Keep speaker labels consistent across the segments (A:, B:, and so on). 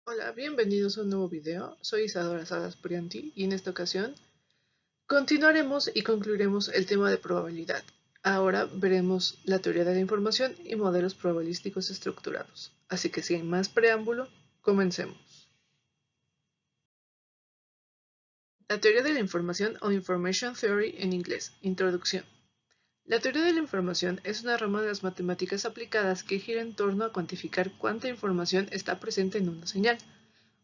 A: Hola, bienvenidos a un nuevo video. Soy Isadora Salas Prianti y en esta ocasión continuaremos y concluiremos el tema de probabilidad. Ahora veremos la teoría de la información y modelos probabilísticos estructurados. Así que sin más preámbulo, comencemos. La teoría de la información o Information Theory en inglés. Introducción. La teoría de la información es una rama de las matemáticas aplicadas que gira en torno a cuantificar cuánta información está presente en una señal.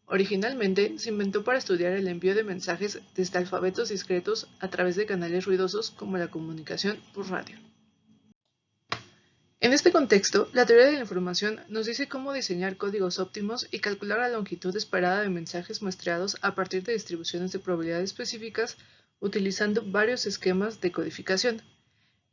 A: Originalmente se inventó para estudiar el envío de mensajes desde alfabetos discretos a través de canales ruidosos como la comunicación por radio. En este contexto, la teoría de la información nos dice cómo diseñar códigos óptimos y calcular la longitud esperada de mensajes muestreados a partir de distribuciones de probabilidad específicas utilizando varios esquemas de codificación.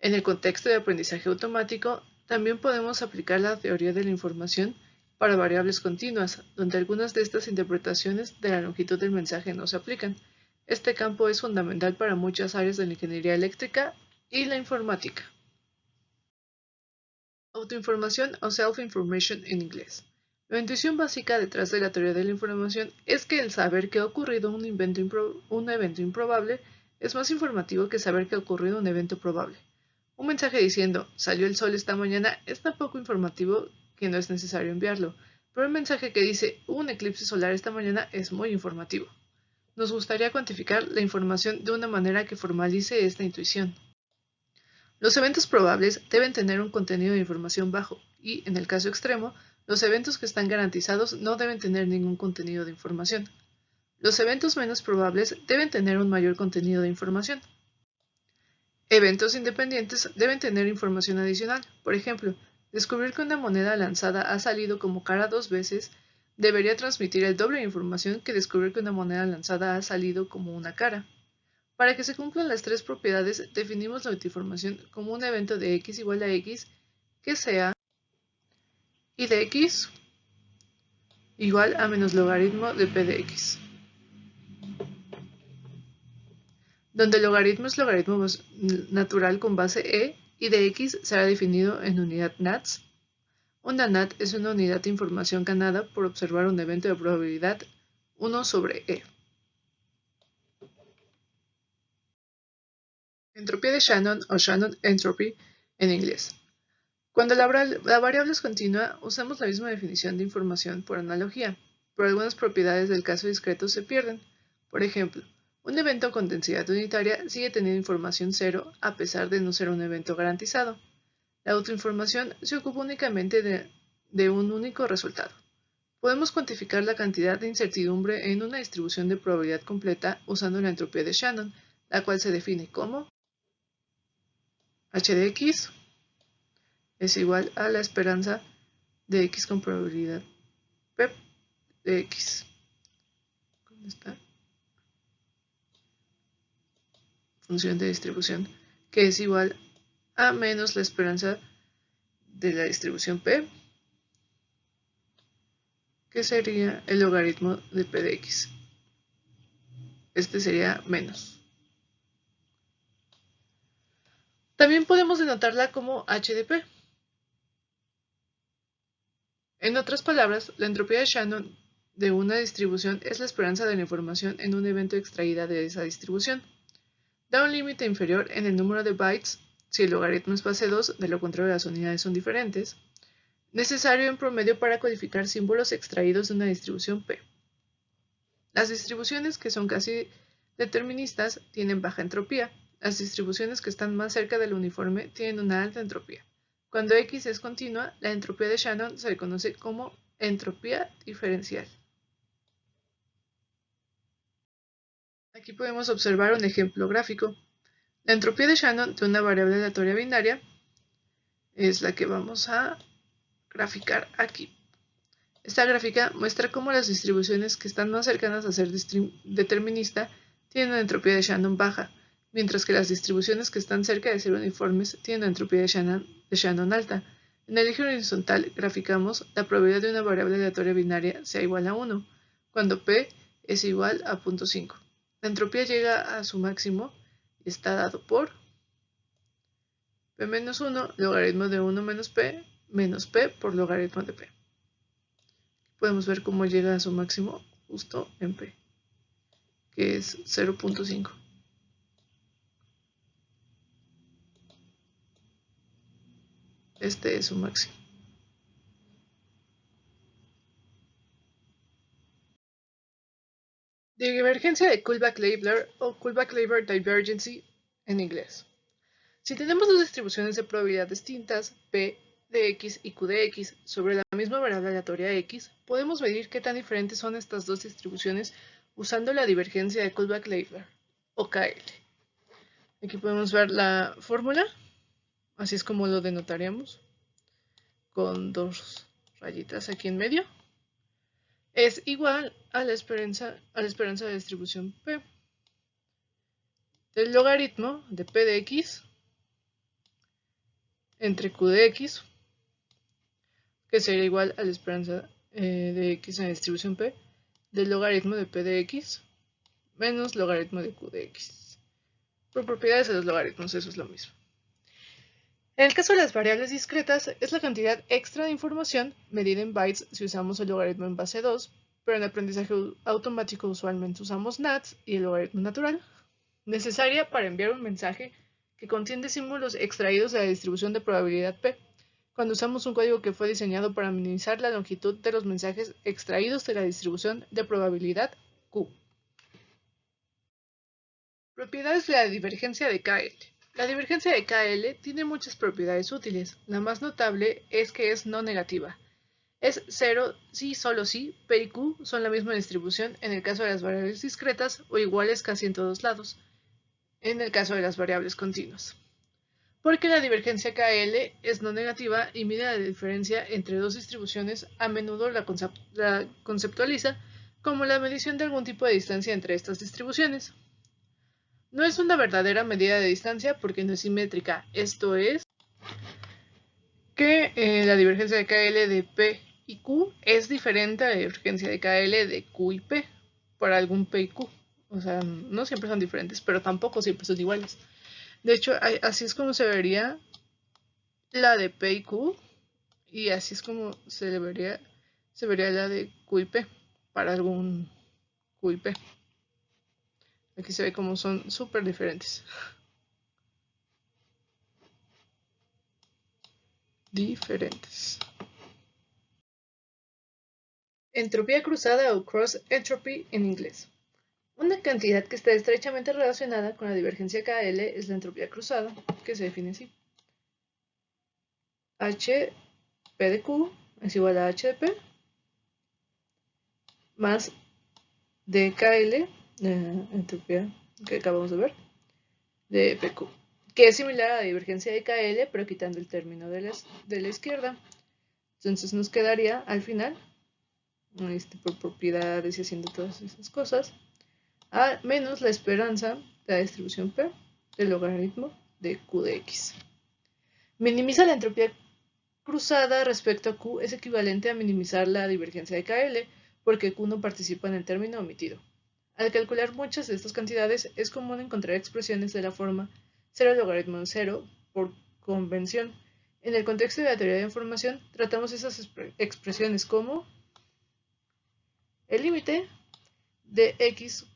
A: En el contexto de aprendizaje automático, también podemos aplicar la teoría de la información para variables continuas, donde algunas de estas interpretaciones de la longitud del mensaje no se aplican. Este campo es fundamental para muchas áreas de la ingeniería eléctrica y la informática. Autoinformación o self-information en inglés. La intuición básica detrás de la teoría de la información es que el saber que ha ocurrido un evento improbable es más informativo que saber que ha ocurrido un evento probable. Un mensaje diciendo "salió el sol esta mañana" es tan poco informativo que no es necesario enviarlo, pero un mensaje que dice "hubo un eclipse solar esta mañana" es muy informativo. Nos gustaría cuantificar la información de una manera que formalice esta intuición. Los eventos probables deben tener un contenido de información bajo y, en el caso extremo, los eventos que están garantizados no deben tener ningún contenido de información. Los eventos menos probables deben tener un mayor contenido de información. Eventos independientes deben tener información adicional. Por ejemplo, descubrir que una moneda lanzada ha salido como cara 2 veces debería transmitir el doble de información que descubrir que una moneda lanzada ha salido como una cara. Para que se cumplan las tres propiedades, definimos la autoinformación como un evento de x igual a x que sea y de x igual a menos logaritmo de p de x, donde el logaritmo es logaritmo natural con base e y de x será definido en unidad nats. Una NAT es una unidad de información ganada por observar un evento de probabilidad 1 sobre e. Entropía de Shannon o Shannon entropy en inglés. Cuando la variable es continua, usamos la misma definición de información por analogía, pero algunas propiedades del caso discreto se pierden. Por ejemplo, un evento con densidad unitaria sigue teniendo información cero a pesar de no ser un evento garantizado. La autoinformación se ocupa únicamente de un único resultado. Podemos cuantificar la cantidad de incertidumbre en una distribución de probabilidad completa usando la entropía de Shannon, la cual se define como h de x es igual a la esperanza de x con probabilidad p de x. ¿Dónde está? Función de distribución, que es igual a menos la esperanza de la distribución p, que sería el logaritmo de p de x. Este sería menos. También podemos denotarla como h de p. En otras palabras, la entropía de Shannon de una distribución es la esperanza de la información en un evento extraída de esa distribución. Da un límite inferior en el número de bytes, si el logaritmo es base 2, de lo contrario las unidades son diferentes, necesario en promedio para codificar símbolos extraídos de una distribución P. Las distribuciones que son casi deterministas tienen baja entropía. Las distribuciones que están más cerca del uniforme tienen una alta entropía. Cuando X es continua, la entropía de Shannon se conoce como entropía diferencial. Aquí podemos observar un ejemplo gráfico. La entropía de Shannon de una variable aleatoria binaria es la que vamos a graficar aquí. Esta gráfica muestra cómo las distribuciones que están más cercanas a ser determinista tienen una entropía de Shannon baja, mientras que las distribuciones que están cerca de ser uniformes tienen una entropía de Shannon alta. En el eje horizontal graficamos la probabilidad de una variable aleatoria binaria sea igual a 1, cuando p es igual a 0.5. La entropía llega a su máximo y está dado por p menos 1, logaritmo de 1 menos p por logaritmo de p. podemos ver cómo llega a su máximo justo en P, que es 0.5. Este es su máximo. Divergencia de Kullback-Leibler o Kullback-Leibler divergency en inglés. Si tenemos dos distribuciones de probabilidad distintas, P de x y Q de x, sobre la misma variable aleatoria x, podemos medir qué tan diferentes son estas dos distribuciones usando la divergencia de Kullback-Leibler, o KL. Aquí podemos ver la fórmula, así es como lo denotaríamos, con dos rayitas aquí en medio. Es igual a la esperanza de distribución P del logaritmo de P de x entre Q de x, que sería igual a la esperanza de x en la distribución P del logaritmo de P de x menos logaritmo de Q de x. Por propiedades de los logaritmos, eso es lo mismo. En el caso de las variables discretas, es la cantidad extra de información medida en bytes si usamos el logaritmo en base 2, pero en aprendizaje automático usualmente usamos NATS y el logaritmo natural, necesaria para enviar un mensaje que contiene símbolos extraídos de la distribución de probabilidad P, cuando usamos un código que fue diseñado para minimizar la longitud de los mensajes extraídos de la distribución de probabilidad Q. Propiedades de la divergencia de KL. La divergencia de KL tiene muchas propiedades útiles. La más notable es que es no negativa. Es 0 si solo si P y Q son la misma distribución en el caso de las variables discretas o iguales casi en todos lados, en el caso de las variables continuas. Porque la divergencia KL es no negativa y mide la diferencia entre dos distribuciones, a menudo la conceptualiza como la medición de algún tipo de distancia entre estas distribuciones. No es una verdadera medida de distancia porque no es simétrica, esto es que la divergencia de KL de P y Q es diferente a la divergencia de KL de Q y P por algún P y Q. O sea, no siempre son diferentes, pero tampoco siempre son iguales. De hecho, así es como se vería la de P y Q, y así es como se vería la de Q y P para algún Q y P. Aquí se ve como son súper diferentes. Entropía cruzada o cross entropy en inglés. Una cantidad que está estrechamente relacionada con la divergencia KL es la entropía cruzada, que se define así. H P de Q es igual a H de P más DKL, entropía que acabamos de ver, de PQ, que es similar a la divergencia de KL, pero quitando el término de la izquierda. Entonces nos quedaría al final, por propiedades y haciendo todas esas cosas, a menos la esperanza de la distribución P del logaritmo de Q de X. Minimiza la entropía cruzada respecto a Q es equivalente a minimizar la divergencia de KL, porque Q no participa en el término omitido. Al calcular muchas de estas cantidades, es común encontrar expresiones de la forma 0 logaritmo de 0 por convención. En el contexto de la teoría de información, tratamos esas expresiones como el límite de x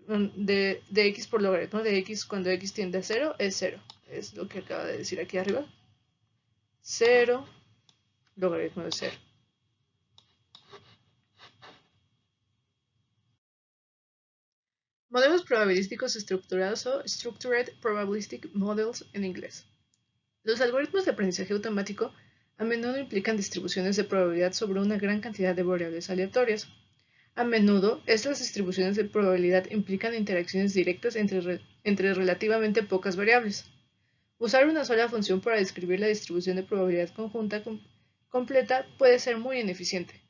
A: de x por logaritmo de x cuando x tiende a 0 es 0. Es lo que acaba de decir aquí arriba. 0 logaritmo de 0. Modelos probabilísticos estructurados o Structured Probabilistic Models en inglés. Los algoritmos de aprendizaje automático a menudo implican distribuciones de probabilidad sobre una gran cantidad de variables aleatorias. A menudo, estas distribuciones de probabilidad implican interacciones directas entre relativamente pocas variables. Usar una sola función para describir la distribución de probabilidad conjunta completa puede ser muy ineficiente,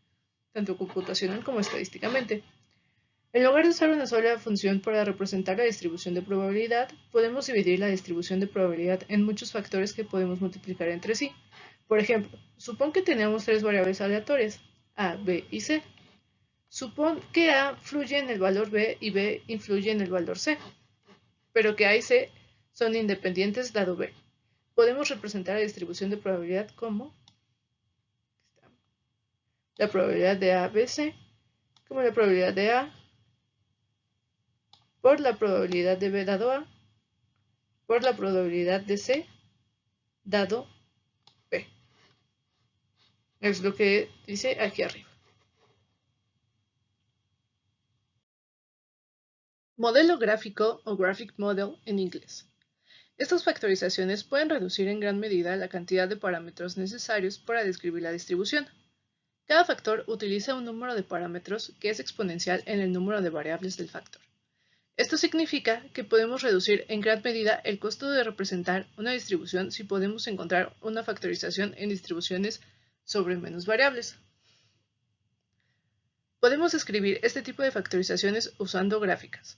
A: tanto computacional como estadísticamente. En lugar de usar una sola función para representar la distribución de probabilidad, podemos dividir la distribución de probabilidad en muchos factores que podemos multiplicar entre sí. Por ejemplo, supón que tenemos tres variables aleatorias, a, b y c. Supón que a fluye en el valor b y b influye en el valor c, pero que a y c son independientes dado b. Podemos representar la distribución de probabilidad como la probabilidad de A, B, C, como la probabilidad de A por la probabilidad de B dado A por la probabilidad de C dado B. Es lo que dice aquí arriba. Modelo gráfico o graphic model en inglés. Estas factorizaciones pueden reducir en gran medida la cantidad de parámetros necesarios para describir la distribución. Cada factor utiliza un número de parámetros que es exponencial en el número de variables del factor. Esto significa que podemos reducir en gran medida el costo de representar una distribución si podemos encontrar una factorización en distribuciones sobre menos variables. Podemos escribir este tipo de factorizaciones usando gráficas.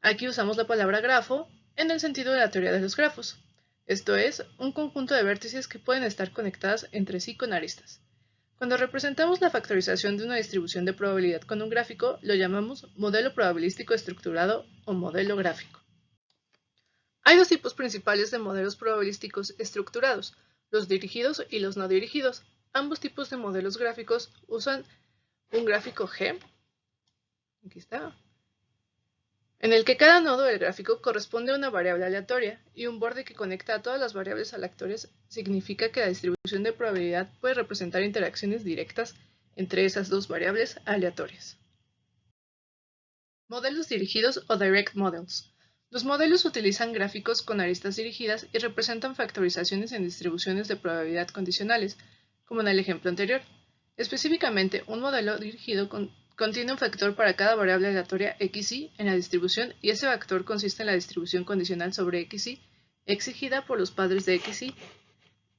A: Aquí usamos la palabra grafo en el sentido de la teoría de los grafos. Esto es, un conjunto de vértices que pueden estar conectadas entre sí con aristas. Cuando representamos la factorización de una distribución de probabilidad con un gráfico, lo llamamos modelo probabilístico estructurado o modelo gráfico. Hay dos tipos principales de modelos probabilísticos estructurados, los dirigidos y los no dirigidos. Ambos tipos de modelos gráficos usan un gráfico G, aquí está, en el que cada nodo del gráfico corresponde a una variable aleatoria, y un borde que conecta a todas las variables aleatorias significa que la distribución de probabilidad puede representar interacciones directas entre esas dos variables aleatorias. Modelos dirigidos o direct models. Los modelos utilizan gráficos con aristas dirigidas y representan factorizaciones en distribuciones de probabilidad condicionales, como en el ejemplo anterior. Específicamente, un modelo dirigido contiene un factor para cada variable aleatoria xy en la distribución, y ese factor consiste en la distribución condicional sobre xy exigida por los padres de xy,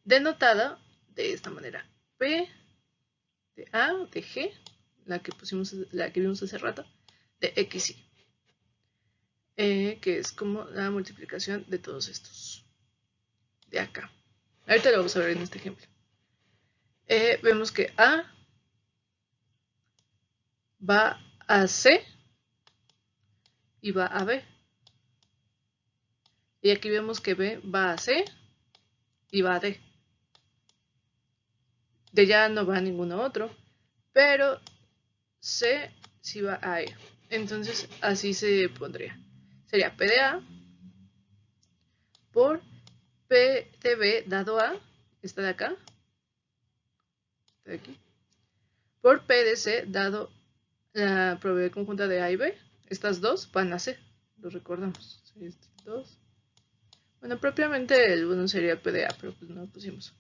A: denotada de esta manera: P de A de G, la que vimos hace rato, de xy, que es como la multiplicación de todos estos de acá. Ahorita lo vamos a ver en este ejemplo. Vemos que A va a C y va a B. Y aquí vemos que B va a C y va a D. De ya no va a ninguno otro, pero C sí va a E. Entonces así se pondría. Sería P de A por P de B dado A, esta de acá, esta de aquí, por P de C dado la probabilidad conjunta de A y B. Estas dos van a C, lo recordamos. Estos dos. Bueno, propiamente el 1 sería P de A, pero pues no lo pusimos.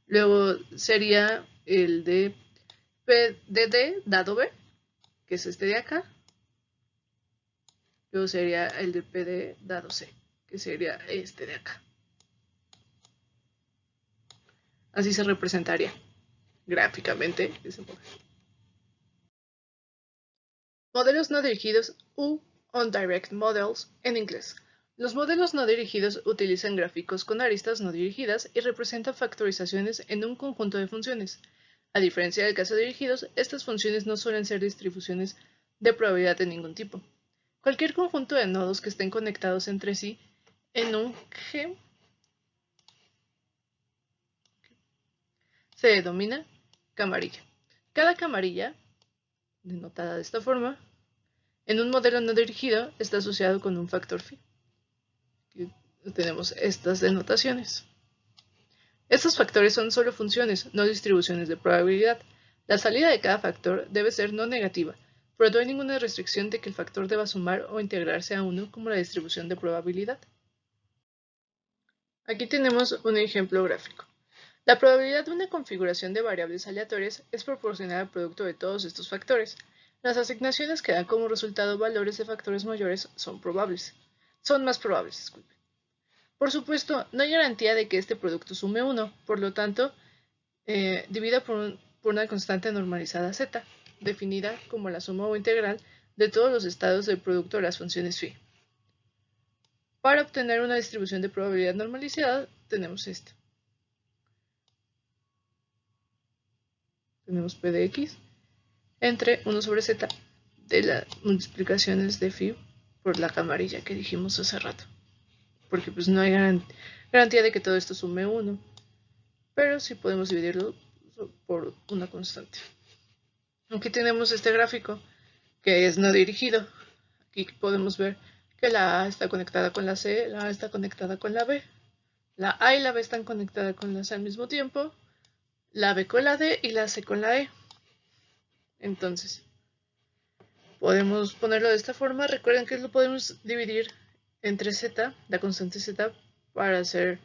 A: Luego sería el de P de D dado B, que es este de acá. Luego sería el de P de dado C, que sería este de acá. Así se representaría gráficamente ese modelo. Modelos no dirigidos u undirect models en inglés. Los modelos no dirigidos utilizan gráficos con aristas no dirigidas y representan factorizaciones en un conjunto de funciones. A diferencia del caso de dirigidos, estas funciones no suelen ser distribuciones de probabilidad de ningún tipo. Cualquier conjunto de nodos que estén conectados entre sí en un G se denomina camarilla. Cada camarilla, denotada de esta forma, en un modelo no dirigido está asociado con un factor phi. Aquí tenemos estas denotaciones. Estos factores son solo funciones, no distribuciones de probabilidad. La salida de cada factor debe ser no negativa, pero no hay ninguna restricción de que el factor deba sumar o integrarse a uno como la distribución de probabilidad. Aquí tenemos un ejemplo gráfico. La probabilidad de una configuración de variables aleatorias es proporcional al producto de todos estos factores. Las asignaciones que dan como resultado valores de factores mayores son más probables, disculpen. Por supuesto, no hay garantía de que este producto sume 1, por lo tanto, divida por una constante normalizada z, definida como la suma o integral de todos los estados del producto de las funciones phi. Para obtener una distribución de probabilidad normalizada, tenemos esto. Tenemos P de X entre 1 sobre Z de las multiplicaciones de phi por la camarilla que dijimos hace rato. Porque pues no hay garantía de que todo esto sume 1. Pero sí podemos dividirlo por una constante. Aquí tenemos este gráfico que es no dirigido. Aquí podemos ver que la A está conectada con la C, la A está conectada con la B. La A y la B están conectadas con la C al mismo tiempo, la B con la D y la C con la E. Entonces, podemos ponerlo de esta forma. Recuerden que lo podemos dividir entre Z, la constante Z, para hacer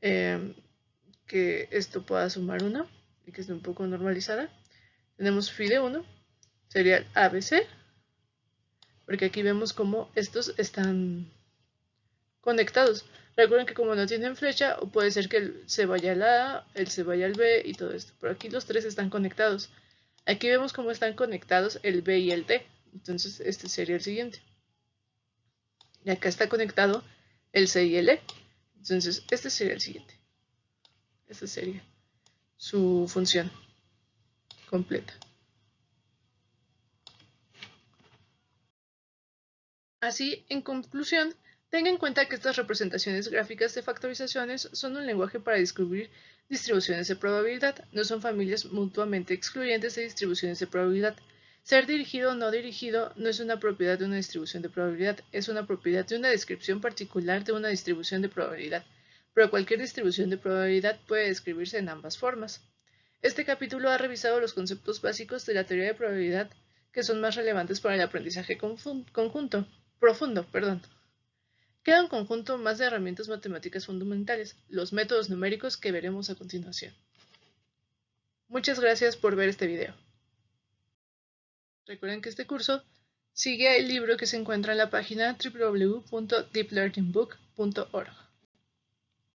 A: que esto pueda sumar 1 y que esté un poco normalizada. Tenemos phi de 1, sería el ABC, porque aquí vemos cómo estos están conectados. Recuerden que como no tienen flecha, o puede ser que el C vaya al A, el C vaya al B y todo esto. Pero aquí los tres están conectados. Aquí vemos cómo están conectados el B y el D. Entonces este sería el siguiente. Y acá está conectado el C y el E. Entonces este sería el siguiente. Esta sería su función completa. Así, en conclusión, tenga en cuenta que estas representaciones gráficas de factorizaciones son un lenguaje para describir distribuciones de probabilidad, no son familias mutuamente excluyentes de distribuciones de probabilidad. Ser dirigido o no dirigido no es una propiedad de una distribución de probabilidad, es una propiedad de una descripción particular de una distribución de probabilidad, pero cualquier distribución de probabilidad puede describirse en ambas formas. Este capítulo ha revisado los conceptos básicos de la teoría de probabilidad que son más relevantes para el aprendizaje profundo. Queda un conjunto más de herramientas matemáticas fundamentales, los métodos numéricos que veremos a continuación. Muchas gracias por ver este video. Recuerden que este curso sigue el libro que se encuentra en la página www.deeplearningbook.org.